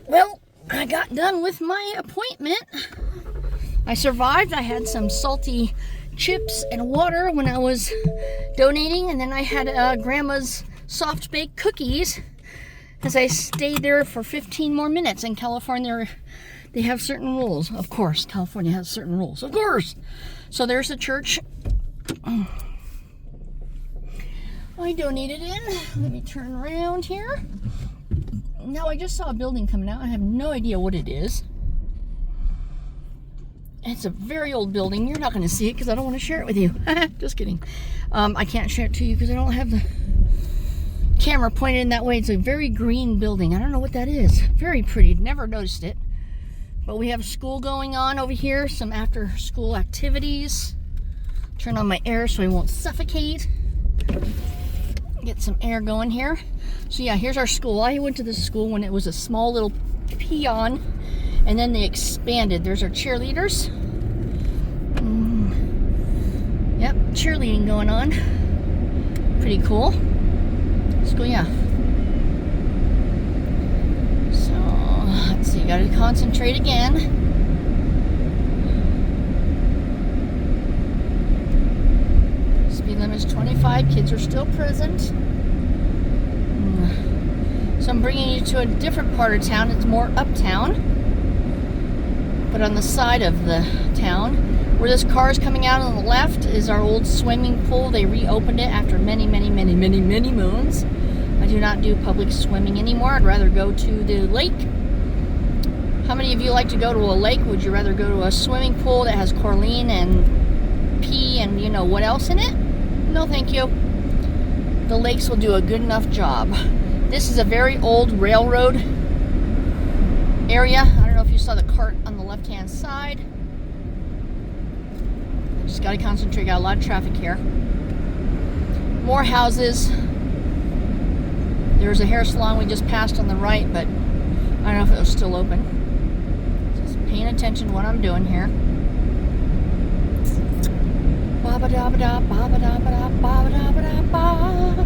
Well, I got done with my appointment. I survived. I had some salty chips and water when I was donating, and then I had Grandma's soft baked cookies as I stayed there for 15 more minutes. In California, they have certain rules. Of course, California has certain rules. Of course. So there's the church I donated in. Let me turn around here. Now, I just saw a building coming out. I have no idea what it is. It's a very old building. You're not going to see it because I don't want to share it with you. Just kidding. I can't share it to you because I don't have the camera pointed in that way. It's a very green building. I don't know what that is. Very pretty. Never noticed it. But we have school going on over here. Some after school activities. Turn on my air so I won't suffocate. Get some air going here. So yeah, here's our school. I went to this school when it was a small little peon, and then they expanded. There's our cheerleaders. Yep, cheerleading going on. Pretty cool. School, yeah. So let's see, gotta concentrate again. Speed limit's 25. Kids are still present. So I'm bringing you to a different part of town. It's more uptown, but on the side of the town, where this car is coming out on the left, is our old swimming pool. They reopened it after many moons. I do not do public swimming anymore. I'd rather go to the lake. How many of you like to go to a lake? Would you rather go to a swimming pool that has chlorine and pee and you know what else in it? No, thank you. The lakes will do a good enough job. This is a very old railroad area. I don't know if you saw the cart on the left-hand side. Just got to concentrate. Got a lot of traffic here. More houses. There's a hair salon we just passed on the right, but I don't know if it was still open. Just paying attention to what I'm doing here. Ba-ba-da-ba-da, ba-ba-da-ba-da, ba-ba-da-ba-da-ba.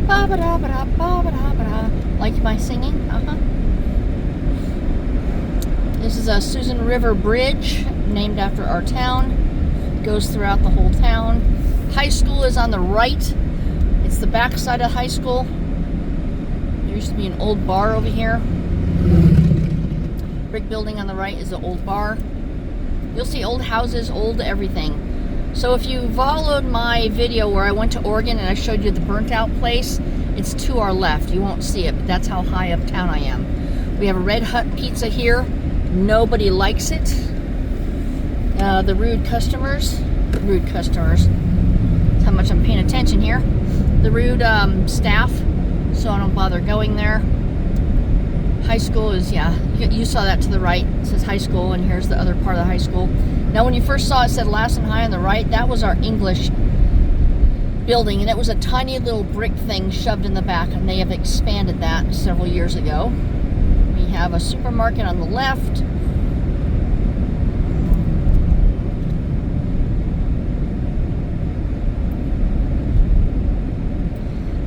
Ba-ba-da-ba-da-ba-ba-da-ba-da. Like my singing? This is a Susan River Bridge, named after our town. It goes throughout the whole town. High school is on the right. It's the back side of high school. There used to be an old bar over here. Brick building on the right is the old bar. You'll see old houses, old everything. So if you followed my video where I went to Oregon and I showed you the burnt out place, it's to our left. You won't see it, but that's how high uptown I am. We have a Red Hut pizza here. Nobody likes it. The rude customers. That's how much I'm paying attention here. The rude staff, so I don't bother going there. High school is, yeah, you saw that to the right. It says high school, and here's the other part of the high school. Now, when you first saw it said Lassen High on the right, that was our English building, and it was a tiny little brick thing shoved in the back, and they have expanded that several years ago. We have a supermarket on the left.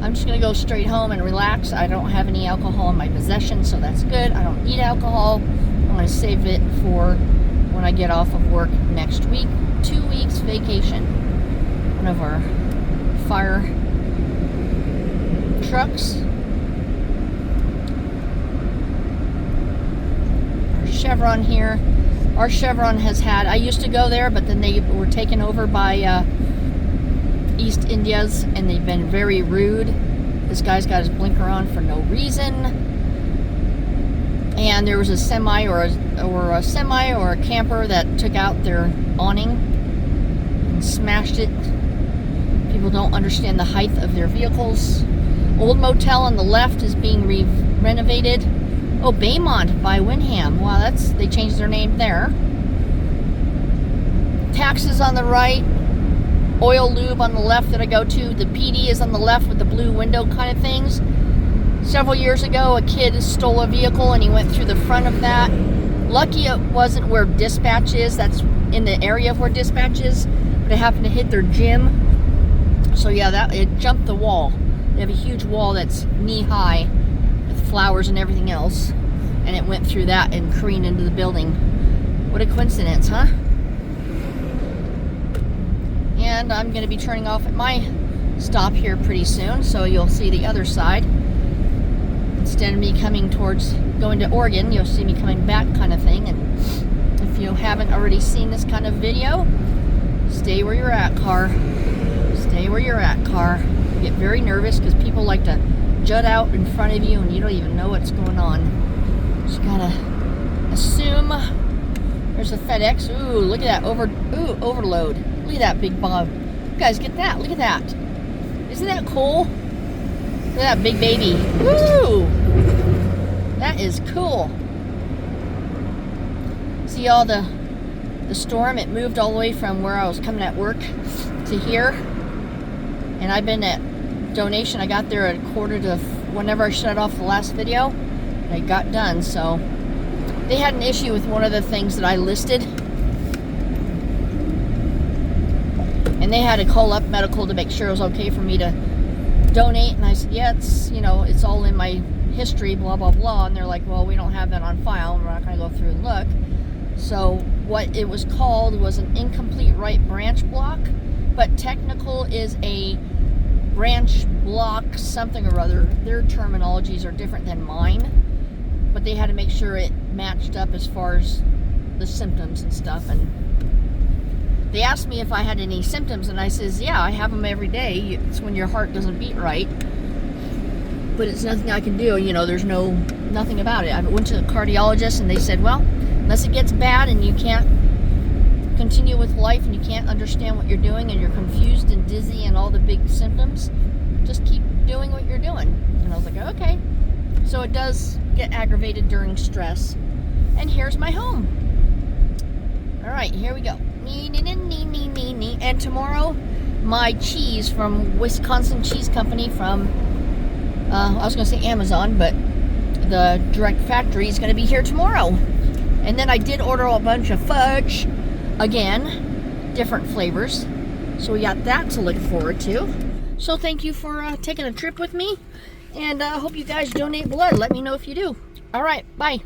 I'm just going to go straight home and relax. I don't have any alcohol in my possession, so that's good. I don't eat alcohol. I'm going to save it for when I get off of work next week. 2 weeks vacation. One of our fire trucks. Our Chevron here. Our Chevron has had, I used to go there, but then they were taken over by East India's, and they've been very rude. This guy's got his blinker on for no reason. And there was a semi or a camper that took out their awning and smashed it. People don't understand the height of their vehicles. Old motel on the left is being renovated. Oh, Baymont by Wyndham. Wow, they changed their name there. Taxes on the right. Oil lube on the left that I go to. The PD is on the left with the blue window kind of things. Several years ago, a kid stole a vehicle and he went through the front of that. Lucky it wasn't where dispatch is. That's in the area of where dispatch is. But it happened to hit their gym. So yeah, it jumped the wall. They have a huge wall that's knee high with flowers and everything else. and it went through that and careened into the building. What a coincidence, huh? And I'm going to be turning off at my stop here pretty soon, so you'll see the other side. Instead of me coming towards going to Oregon, you'll see me coming back kind of thing. And if you haven't already seen this kind of video, stay where you're at, car. Stay where you're at, car. You get very nervous because people like to jut out in front of you and you don't even know what's going on. Just gotta assume. There's a FedEx. Ooh, look at that overload. Look at that big bob. You guys get that? Look at that. Isn't that cool? Look at that big baby. Woo! That is cool. See all the storm? It moved all the way from where I was coming at work to here. And I've been at donation. I got there at 1:45 whenever I shut off the last video. And I got done, so they had an issue with one of the things that I listed. And they had to call up medical to make sure it was okay for me to donate. And I said, yeah, it's, it's all in my history, blah, blah, blah. And they're like, well, we don't have that on file. We're not going to go through and look. So what it was called was an incomplete right branch block. But technical is a branch block something or other. Their terminologies are different than mine. But they had to make sure it matched up as far as the symptoms and stuff. And they asked me if I had any symptoms, and I says, yeah, I have them every day. It's when your heart doesn't beat right. But it's nothing I can do. There's nothing about it. I went to the cardiologist, and they said, well, unless it gets bad and you can't continue with life and you can't understand what you're doing and you're confused and dizzy and all the big symptoms, just keep doing what you're doing. And I was like, okay. So it does get aggravated during stress. And here's my home. All right, here we go. And tomorrow, my cheese from Wisconsin Cheese Company from, I was going to say Amazon, but the direct factory is going to be here tomorrow. And then I did order a bunch of fudge, again, different flavors. So we got that to look forward to. So thank you for taking a trip with me. And I hope you guys donate blood. Let me know if you do. All right, bye.